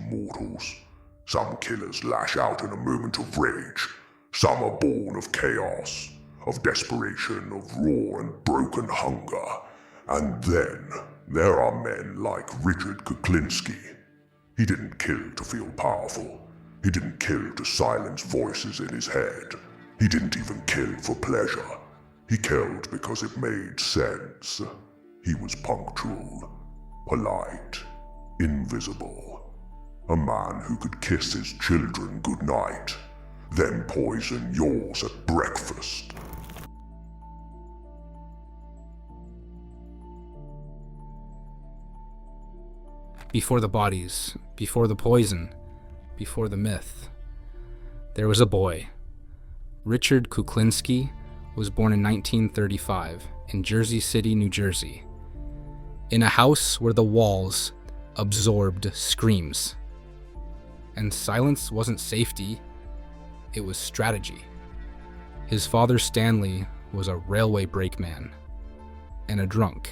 mortals. Some killers lash out in a moment of rage. Some are born of chaos, of desperation, of raw and broken hunger. And then there are men like Richard Kuklinski. He didn't kill to feel powerful. He didn't kill to silence voices in his head. He didn't even kill for pleasure. He killed because it made sense. He was punctual, polite, invisible. A man who could kiss his children goodnight, then poison yours at breakfast. Before the bodies, before the poison, before the myth, there was a boy. Richard Kuklinski was born in 1935 in Jersey City, New Jersey, in a house where the walls absorbed screams. And silence wasn't safety, it was strategy. His father, Stanley, was a railway brakeman and a drunk.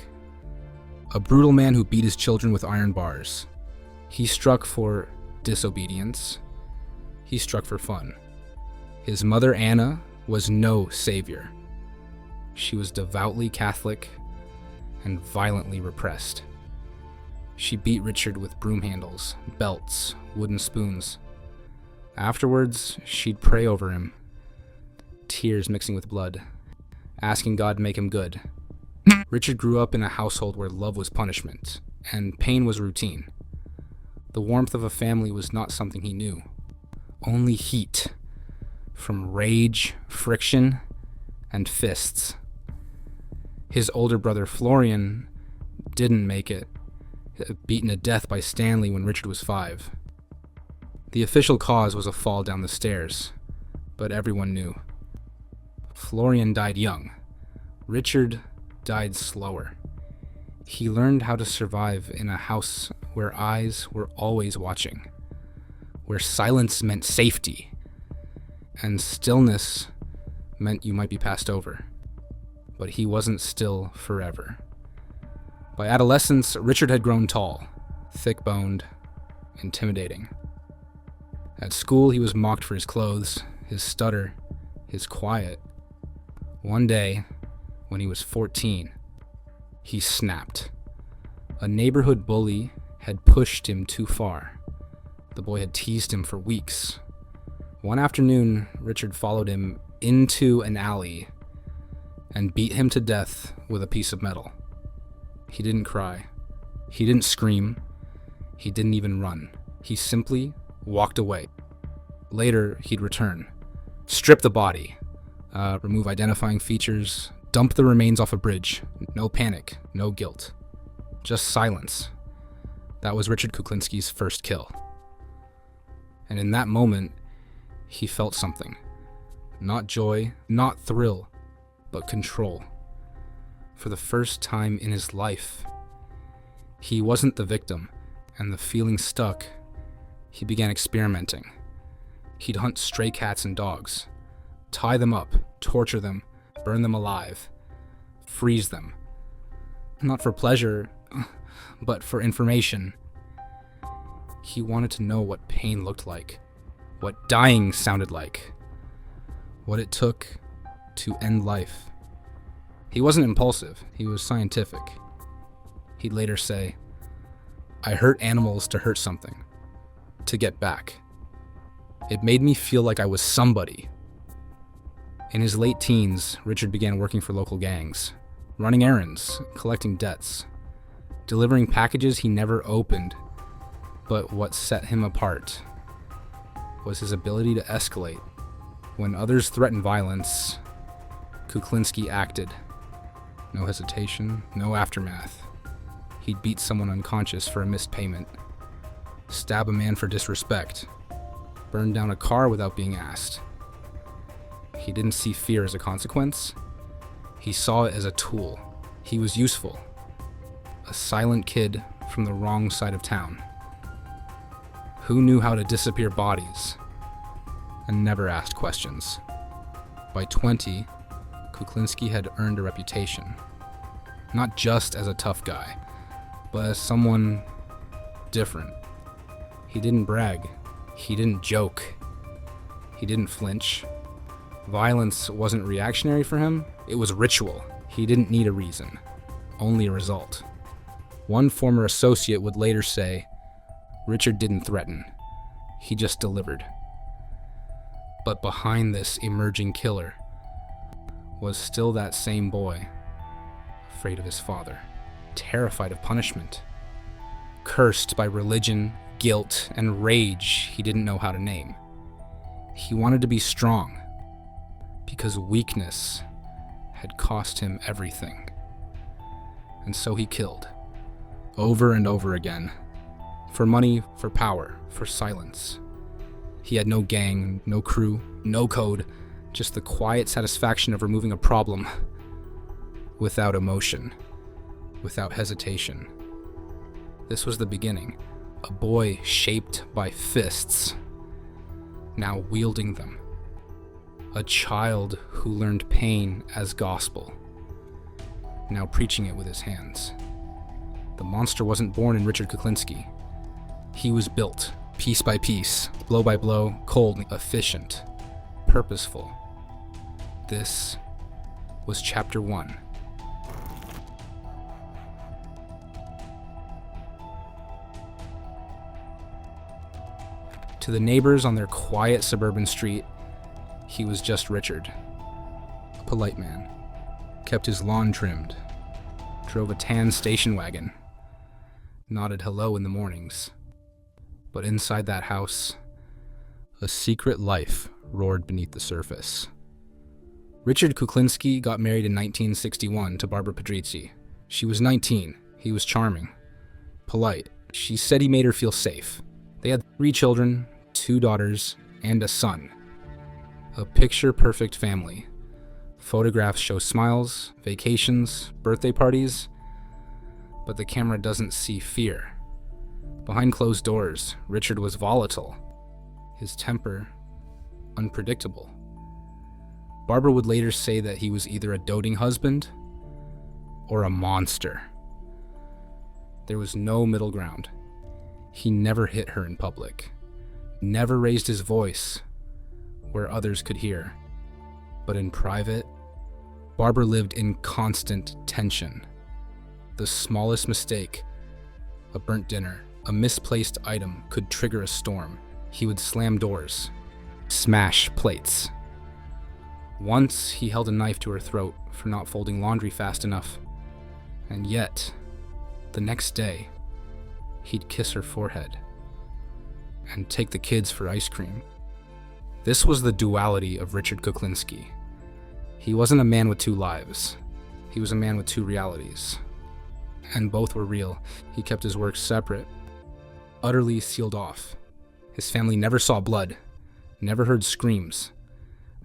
A brutal man who beat his children with iron bars. He struck for disobedience. He struck for fun. His mother, Anna, was no savior. She was devoutly Catholic and violently repressed. She beat Richard with broom handles, belts, wooden spoons. Afterwards, she'd pray over him, tears mixing with blood, asking God to make him good. Richard grew up in a household where love was punishment, and pain was routine. The warmth of a family was not something he knew. Only heat, from rage, friction, and fists. His older brother Florian didn't make it, beaten to death by Stanley when Richard was 5. The official cause was a fall down the stairs, but everyone knew. Florian died young. Richard died slower. He learned how to survive in a house where eyes were always watching, where silence meant safety, and stillness meant you might be passed over. But he wasn't still forever. By adolescence, Richard had grown tall, thick-boned, intimidating. At school, he was mocked for his clothes, his stutter, his quiet. One day, when he was 14, he snapped. A neighborhood bully had pushed him too far. The boy had teased him for weeks. One afternoon, Richard followed him into an alley and beat him to death with a piece of metal. He didn't cry. He didn't scream. He didn't even run. He simply walked away. Later, he'd return, strip the body, remove identifying features, dump the remains off a bridge. No panic, no guilt. Just silence. That was Richard Kuklinski's first kill. And in that moment, he felt something. Not joy, not thrill, but control. For the first time in his life, he wasn't the victim, and the feeling stuck. He began experimenting. He'd hunt stray cats and dogs, tie them up, torture them, burn them alive, freeze them. Not for pleasure, but for information. He wanted to know what pain looked like, what dying sounded like, what it took to end life. He wasn't impulsive, he was scientific. He'd later say, "I hurt animals to hurt something, to get back. It made me feel like I was somebody." In his late teens, Richard began working for local gangs, running errands, collecting debts, delivering packages he never opened. But what set him apart was his ability to escalate. When others threatened violence, Kuklinski acted. No hesitation, no aftermath. He'd beat someone unconscious for a missed payment, stab a man for disrespect, burn down a car without being asked. He didn't see fear as a consequence. He saw it as a tool. He was useful. A silent kid from the wrong side of town, who knew how to disappear bodies and never asked questions. By 20, Kuklinski had earned a reputation, not just as a tough guy, but as someone different. He didn't brag. He didn't joke. He didn't flinch. Violence wasn't reactionary for him, it was ritual. He didn't need a reason, only a result. One former associate would later say, Richard didn't threaten, he just delivered. But behind this emerging killer was still that same boy, afraid of his father, terrified of punishment, cursed by religion, guilt, and rage he didn't know how to name. He wanted to be strong, because weakness had cost him everything. And so he killed, over and over again, for money, for power, for silence. He had no gang, no crew, no code, just the quiet satisfaction of removing a problem without emotion, without hesitation. This was the beginning. A boy shaped by fists, now wielding them. A child who learned pain as gospel, now preaching it with his hands. The monster wasn't born in Richard Kuklinski. He was built, piece by piece, blow by blow, cold, efficient, purposeful. This was chapter 1. To the neighbors on their quiet suburban street, he was just Richard. A polite man, kept his lawn trimmed, drove a tan station wagon, nodded hello in the mornings. But inside that house, a secret life roared beneath the surface. Richard Kuklinski got married in 1961 to Barbara Pedrizzi. She was 19. He was charming, polite. She said he made her feel safe. They had 3 children, 2 daughters, and a son. A picture-perfect family. Photographs show smiles, vacations, birthday parties, but the camera doesn't see fear. Behind closed doors, Richard was volatile, his temper unpredictable. Barbara would later say that he was either a doting husband or a monster. There was no middle ground. He never hit her in public, never raised his voice where others could hear. But in private, Barbara lived in constant tension. The smallest mistake, a burnt dinner, a misplaced item could trigger a storm. He would slam doors, smash plates. Once he held a knife to her throat for not folding laundry fast enough. And yet, the next day, he'd kiss her forehead and take the kids for ice cream. This was the duality of Richard Kuklinski. He wasn't a man with 2 lives. He was a man with 2 realities. And both were real. He kept his work separate, utterly sealed off. His family never saw blood, never heard screams,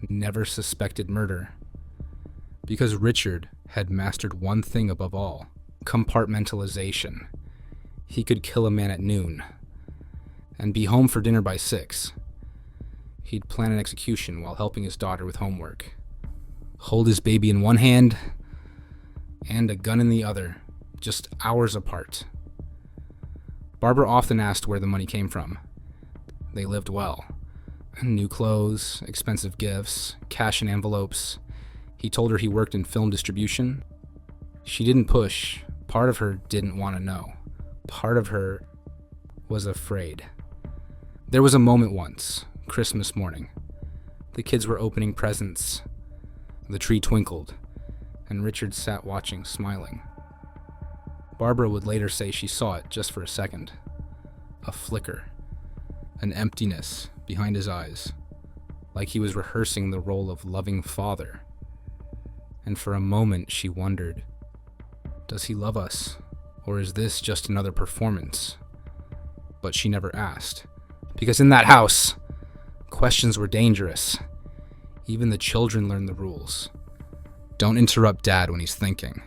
never suspected murder. Because Richard had mastered one thing above all: compartmentalization. He could kill a man at noon and be home for dinner by 6. He'd plan an execution while helping his daughter with homework, hold his baby in one hand and a gun in the other, just hours apart. Barbara often asked where the money came from. They lived well. New clothes, expensive gifts, cash in envelopes. He told her he worked in film distribution. She didn't push. Part of her didn't want to know. Part of her was afraid. There was a moment once, Christmas morning. The kids were opening presents. The tree twinkled, and Richard sat watching, smiling. Barbara would later say she saw it just for a second. A flicker, an emptiness behind his eyes, like he was rehearsing the role of loving father. And for a moment she wondered, does he love us, or is this just another performance? But she never asked, because in that house, questions were dangerous. Even the children learned the rules. Don't interrupt Dad when he's thinking.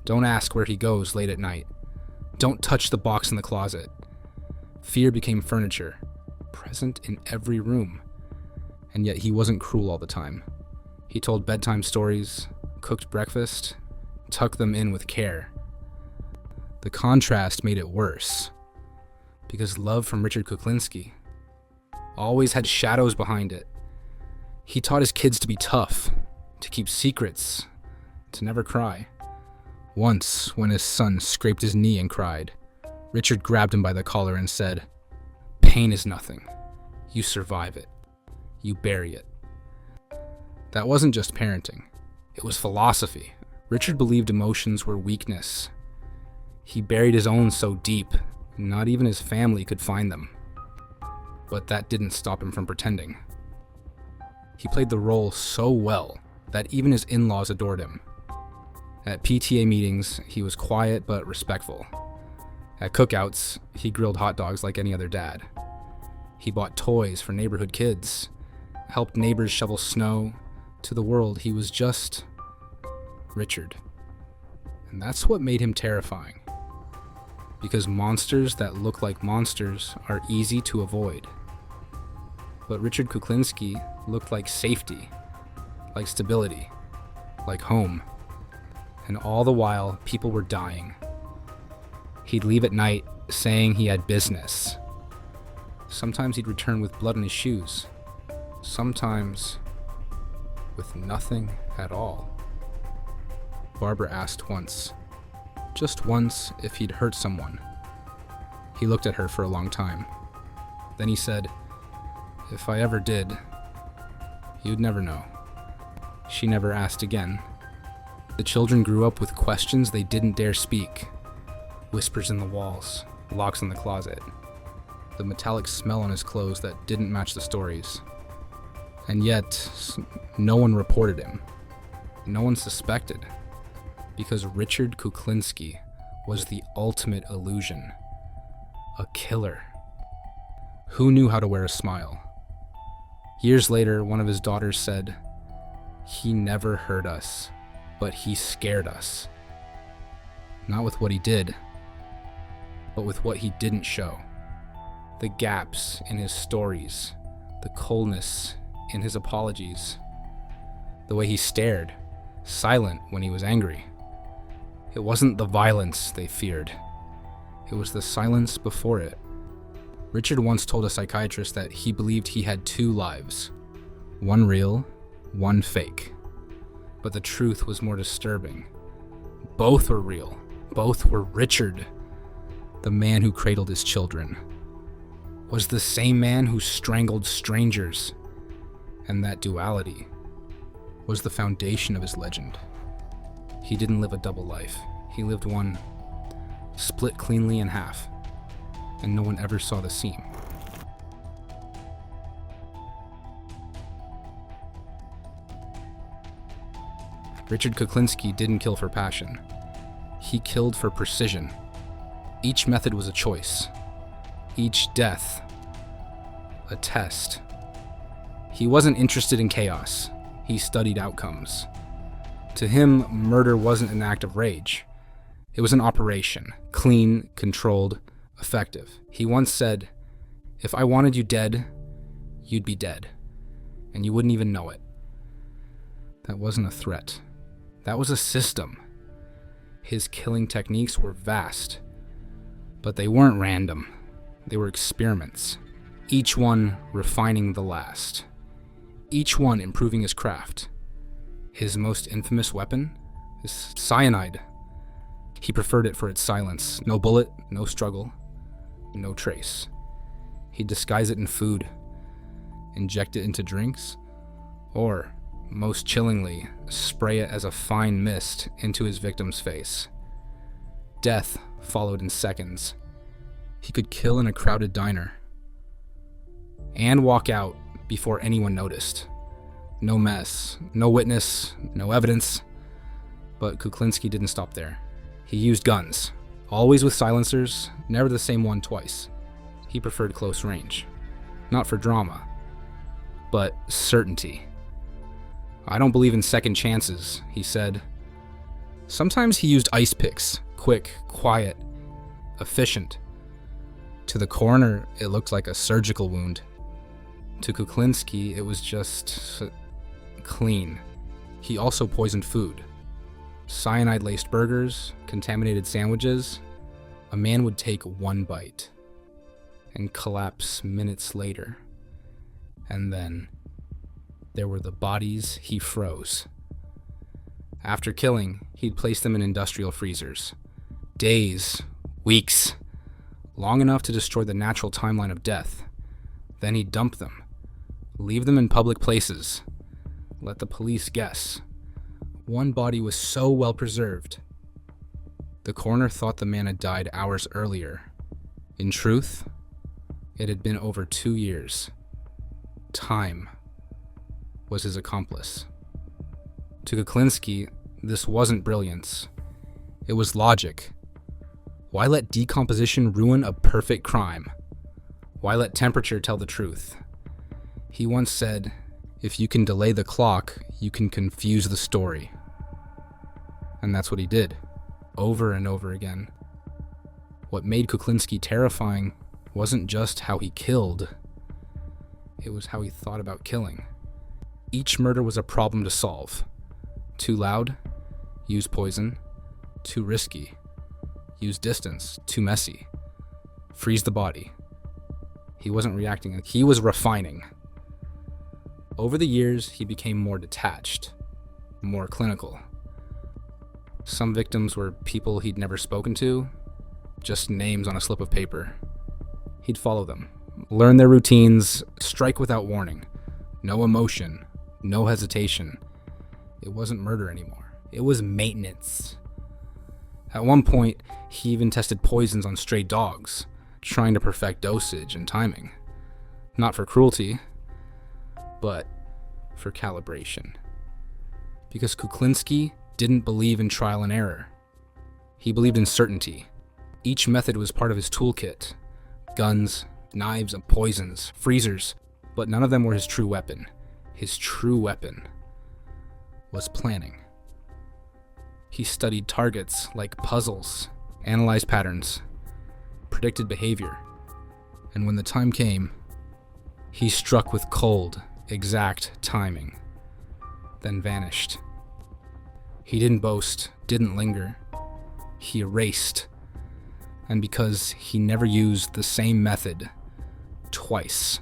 Don't ask where he goes late at night. Don't touch the box in the closet. Fear became furniture, present in every room. And yet he wasn't cruel all the time. He told bedtime stories, cooked breakfast, tucked them in with care. The contrast made it worse. Because love from Richard Kuklinski always had shadows behind it. He taught his kids to be tough, to keep secrets, to never cry. Once, when his son scraped his knee and cried, Richard grabbed him by the collar and said, "Pain is nothing. You survive it. You bury it." That wasn't just parenting. It was philosophy. Richard believed emotions were weakness. He buried his own so deep, not even his family could find them. But that didn't stop him from pretending. He played the role so well that even his in-laws adored him. At PTA meetings, he was quiet but respectful. At cookouts, he grilled hot dogs like any other dad. He bought toys for neighborhood kids, helped neighbors shovel snow. To the world, he was just Richard. And that's what made him terrifying. Because monsters that look like monsters are easy to avoid. But Richard Kuklinski looked like safety, like stability, like home. And all the while, people were dying. He'd leave at night saying he had business. Sometimes he'd return with blood on his shoes. Sometimes with nothing at all. Barbara asked once, just once, if he'd hurt someone. He looked at her for a long time. Then he said, "If I ever did, you'd never know." She never asked again. The children grew up with questions they didn't dare speak. Whispers in the walls, locks in the closet, the metallic smell on his clothes that didn't match the stories. And yet, no one reported him. No one suspected. Because Richard Kuklinski was the ultimate illusion. A killer. Who knew how to wear a smile? Years later, one of his daughters said, "He never hurt us, but he scared us." Not with what he did, but with what he didn't show. The gaps in his stories, the coldness in his apologies, the way he stared, silent when he was angry. It wasn't the violence they feared. It was the silence before it. Richard once told a psychiatrist that he believed he had two lives, one real, one fake. But the truth was more disturbing. Both were real. Both were Richard. The man who cradled his children was the same man who strangled strangers. And that duality was the foundation of his legend. He didn't live a double life. He lived one split cleanly in half, and no one ever saw the seam. Richard Kuklinski didn't kill for passion. He killed for precision. Each method was a choice. Each death, a test. He wasn't interested in chaos. He studied outcomes. To him, murder wasn't an act of rage. It was an operation, clean, controlled, effective. He once said, "If I wanted you dead, you'd be dead, and you wouldn't even know it." That wasn't a threat. That was a system. His killing techniques were vast, but they weren't random. They were experiments, each one refining the last, each one improving his craft. His most infamous weapon is cyanide. He preferred it for its silence. No bullet, no struggle, no trace. He'd disguise it in food, inject it into drinks, or, most chillingly, spray it as a fine mist into his victim's face. Death followed in seconds. He could kill in a crowded diner and walk out before anyone noticed. No mess, no witness, no evidence. But Kuklinski didn't stop there. He used guns, always with silencers, never the same one twice. He preferred close range. Not for drama, but certainty. "I don't believe in second chances," he said. Sometimes he used ice picks, quick, quiet, efficient. To the coroner, it looked like a surgical wound. To Kuklinski, it was just clean. He also poisoned food. Cyanide-laced burgers, contaminated sandwiches. A man would take one bite. and collapse minutes later. And then there were the bodies he froze. After killing, he'd place them in industrial freezers. Days, weeks, long enough to destroy the natural timeline of death. Then he'd dump them, leave them in public places, let the police guess. One body was so well preserved. The coroner thought the man had died hours earlier. In truth, it had been over 2 years. Time was his accomplice. To Kuklinski, this wasn't brilliance. It was logic. Why let decomposition ruin a perfect crime? Why let temperature tell the truth? He once said, "If you can delay the clock, you can confuse the story." And that's what he did, over and over again. What made Kuklinski terrifying wasn't just how he killed, it was how he thought about killing. Each murder was a problem to solve. Too loud? Use poison. Too risky? Use distance. Too messy? Freeze the body. He wasn't reacting, he was refining. Over the years, he became more detached, more clinical. Some victims were people he'd never spoken to, just names on a slip of paper. He'd follow them, learn their routines, strike without warning. No emotion, no hesitation. It wasn't murder anymore. It was maintenance. At one point, he even tested poisons on stray dogs, trying to perfect dosage and timing. Not for cruelty, but for calibration. Because Kuklinski didn't believe in trial and error. He believed in certainty. Each method was part of his toolkit. Guns, knives, and poisons, freezers, but none of them were his true weapon. His true weapon was planning. He studied targets like puzzles, analyzed patterns, predicted behavior, and when the time came, he struck with cold, exact timing, then vanished. He didn't boast, didn't linger. He erased. And because he never used the same method twice,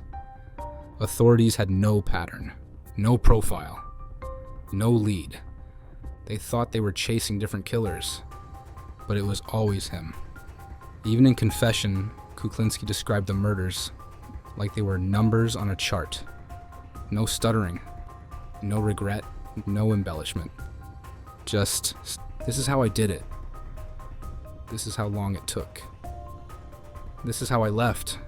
authorities had no pattern, no profile, no lead. They thought they were chasing different killers, but it was always him. Even in confession, Kuklinski described the murders like they were numbers on a chart. No stuttering, no regret, no embellishment. Just, this is how I did it. This is how long it took. This is how I left.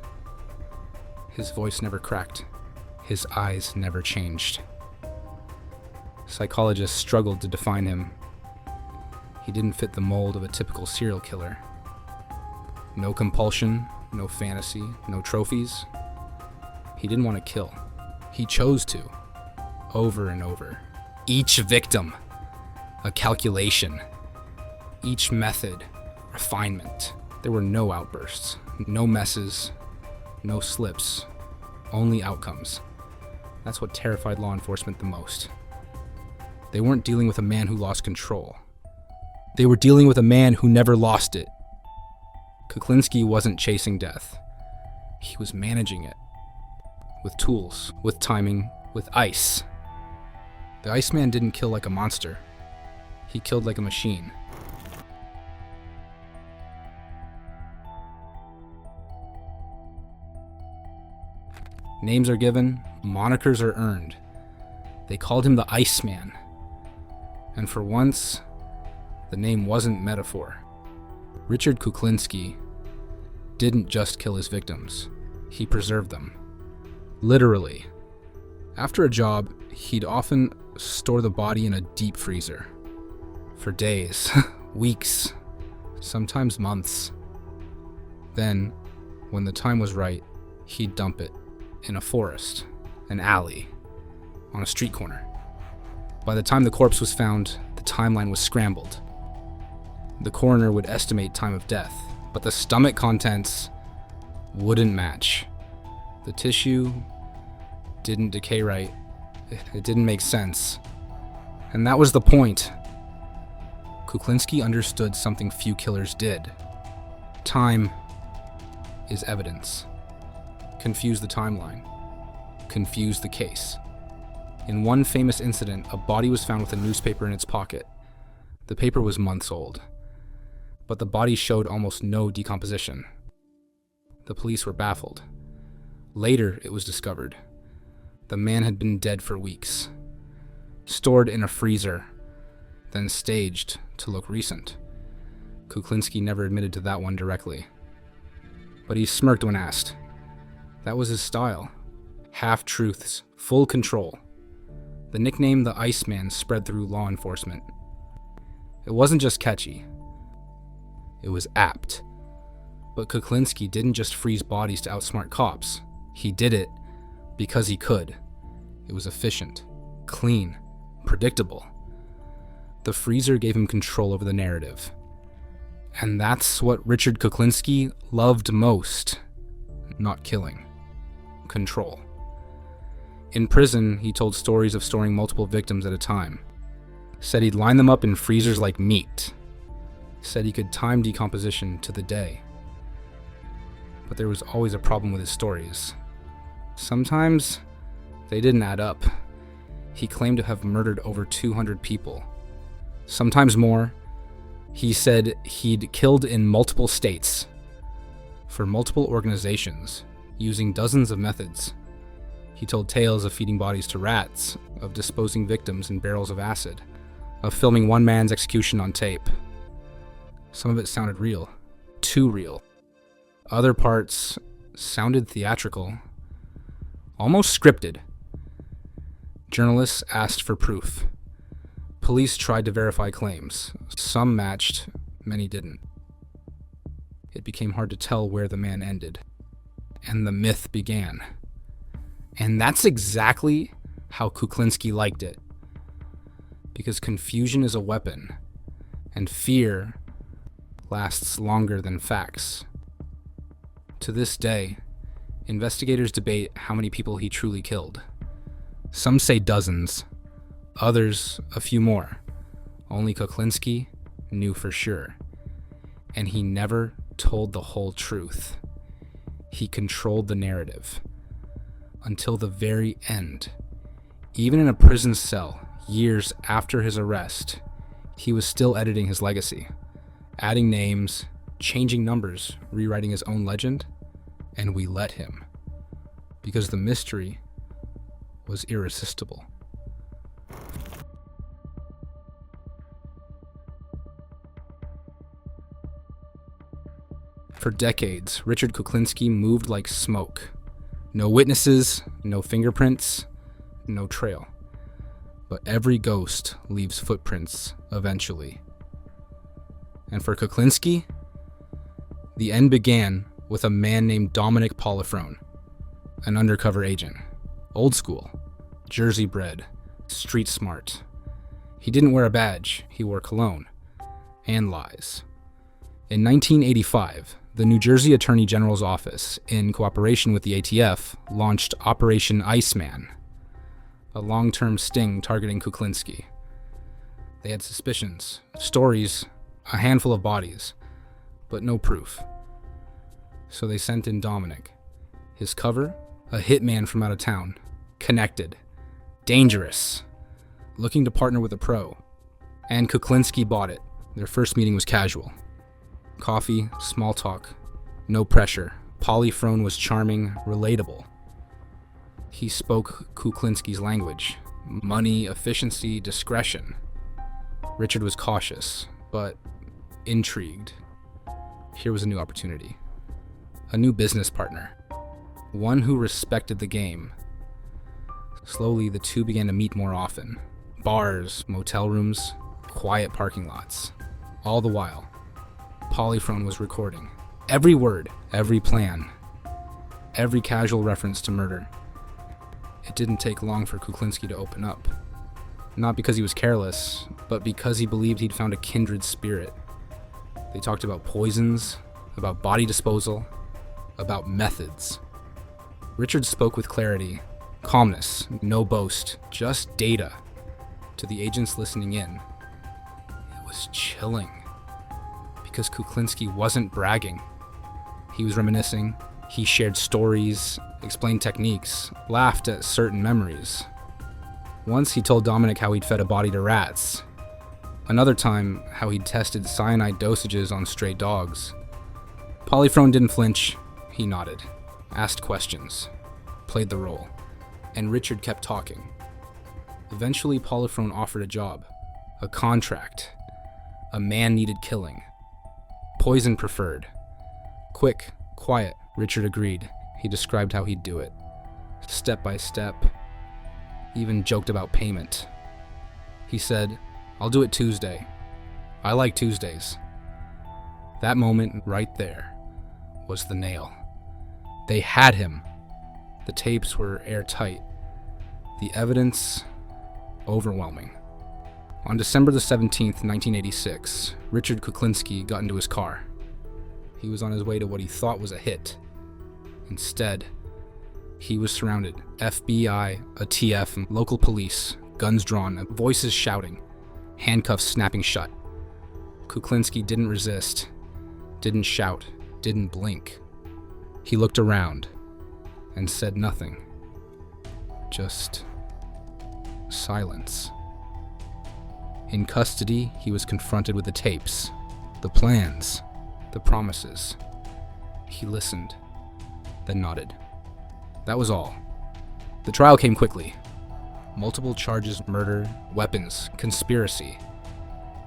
His voice never cracked. His eyes never changed. Psychologists struggled to define him. He didn't fit the mold of a typical serial killer. No compulsion, no fantasy, no trophies. He didn't want to kill. He chose to, over and over. Each victim, a calculation. Each method, refinement. There were no outbursts, no messes, no slips, only outcomes. That's what terrified law enforcement the most. They weren't dealing with a man who lost control. They were dealing with a man who never lost it. Kuklinski wasn't chasing death. He was managing it. With tools, with timing, with ice. The Iceman didn't kill like a monster. He killed like a machine. Names are given, monikers are earned. They called him the Iceman. And for once, the name wasn't metaphor. Richard Kuklinski didn't just kill his victims, he preserved them. Literally. After a job, he'd often store the body in a deep freezer. For days, weeks, sometimes months. Then, when the time was right, he'd dump it in a forest, an alley, on a street corner. By the time the corpse was found, the timeline was scrambled. The coroner would estimate time of death, but the stomach contents wouldn't match. The tissue didn't decay right. It didn't make sense. And that was the point. Kuklinski understood something few killers did. Time is evidence. confuse the timeline, confuse the case. In one famous incident, a body was found with a newspaper in its pocket. The paper was months old, but the body showed almost no decomposition. The police were baffled. Later, it was discovered. The man had been dead for weeks, stored in a freezer, then staged to look recent. Kuklinski never admitted to that one directly, but he smirked when asked. That was his style. Half-truths, full control. The nickname the Iceman spread through law enforcement. It wasn't just catchy. It was apt. But Kuklinski didn't just freeze bodies to outsmart cops. He did it because he could. It was efficient, clean, predictable. The freezer gave him control over the narrative. And that's what Richard Kuklinski loved most. Not killing. Control. In prison, he told stories of storing multiple victims at a time. Said he'd line them up in freezers like meat. Said he could time decomposition to the day. But there was always a problem with his stories. Sometimes they didn't add up. He claimed to have murdered over 200 people. Sometimes more. He said he'd killed in multiple states, for multiple organizations, using dozens of methods. He told tales of feeding bodies to rats, of disposing victims in barrels of acid, of filming one man's execution on tape. Some of it sounded real, too real. Other parts sounded theatrical, almost scripted. Journalists asked for proof. Police tried to verify claims. Some matched, many didn't. It became hard to tell where the man ended. And the myth began. And that's exactly how Kuklinski liked it. Because confusion is a weapon, and fear lasts longer than facts. To this day, investigators debate how many people he truly killed. Some say dozens, others a few more. Only Kuklinski knew for sure. And he never told the whole truth. He controlled the narrative. Until the very end. Even in a prison cell, years after his arrest, he was still editing his legacy, adding names, changing numbers, rewriting his own legend, and we let him. Because the mystery was irresistible. For decades, Richard Kuklinski moved like smoke. No witnesses, no fingerprints, no trail. But every ghost leaves footprints eventually. And for Kuklinski, the end began with a man named Dominic Polifrone, an undercover agent. Old school, Jersey bred, street smart. He didn't wear a badge, he wore cologne. And lies. In 1985, the New Jersey Attorney General's office, in cooperation with the ATF, launched Operation Iceman, a long-term sting targeting Kuklinski. They had suspicions, stories, a handful of bodies, but no proof. So they sent in Dominic. His cover? A hitman from out of town. Connected. Dangerous. Looking to partner with a pro. And Kuklinski bought it. Their first meeting was casual. Coffee, small talk, no pressure. Polifrone was charming, relatable. He spoke Kuklinski's language. Money, efficiency, discretion. Richard was cautious, but intrigued. Here was a new opportunity. A new business partner. One who respected the game. Slowly, the two began to meet more often. Bars, motel rooms, quiet parking lots. All the while, Polifrone was recording. Every word, every plan, every casual reference to murder. It didn't take long for Kuklinski to open up. Not because he was careless, but because he believed he'd found a kindred spirit. They talked about poisons, about body disposal, about methods. Richard spoke with clarity, calmness, no boast, just data. To the agents listening in, it was chilling. Because Kuklinski wasn't bragging. He was reminiscing, He shared stories, explained techniques, laughed at certain memories. Once he told Dominic how he'd fed a body to rats. Another time, how he'd tested cyanide dosages on stray dogs. Polyphrone didn't flinch. He nodded, asked questions, played the role, and Richard kept talking. Eventually, Polyphrone offered a job, a contract. A man needed killing. Poison preferred. Quick, quiet, Richard agreed. He described how he'd do it, step by step, even joked about payment. He said, "I'll do it Tuesday. I like Tuesdays." That moment right there was the nail. They had him. The tapes were airtight. The evidence, overwhelming. On December the 17th, 1986, Richard Kuklinski got into his car. He was on his way to what he thought was a hit. Instead, he was surrounded. FBI, a TF, and local police, guns drawn, voices shouting, handcuffs snapping shut. Kuklinski didn't resist, didn't shout, didn't blink. He looked around and said nothing. Just silence. In custody, he was confronted with the tapes, the plans, the promises. He listened, then nodded. That was all. The trial came quickly. Multiple charges: murder, weapons, conspiracy.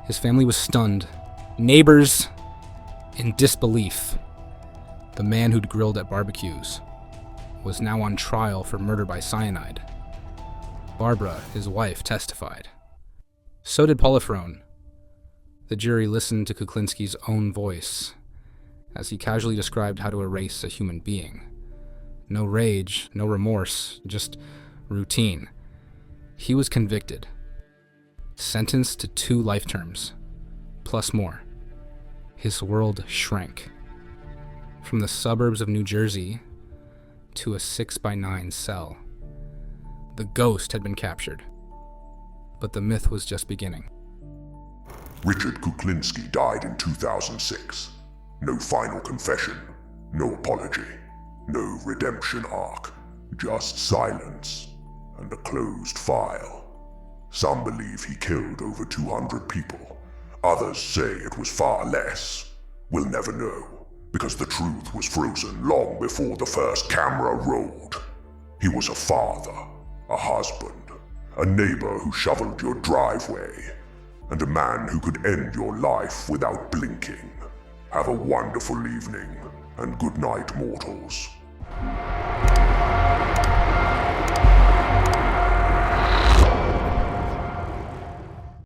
His family was stunned. Neighbors in disbelief. The man who'd grilled at barbecues was now on trial for murder by cyanide. Barbara, his wife, testified. So did Polyphrone. The jury listened to Kuklinski's own voice as he casually described how to erase a human being. No rage, no remorse, just routine. He was convicted, sentenced to 2 life terms, plus more. His world shrank. From the suburbs of New Jersey to a 6x9 cell. The ghost had been captured, but the myth was just beginning. Richard Kuklinski died in 2006. No final confession, no apology, no redemption arc, just silence and a closed file. Some believe he killed over 200 people. Others say it was far less. We'll never know, because the truth was frozen long before the first camera rolled. He was a father, a husband, a neighbor who shoveled your driveway, and a man who could end your life without blinking. Have a wonderful evening, and good night, mortals.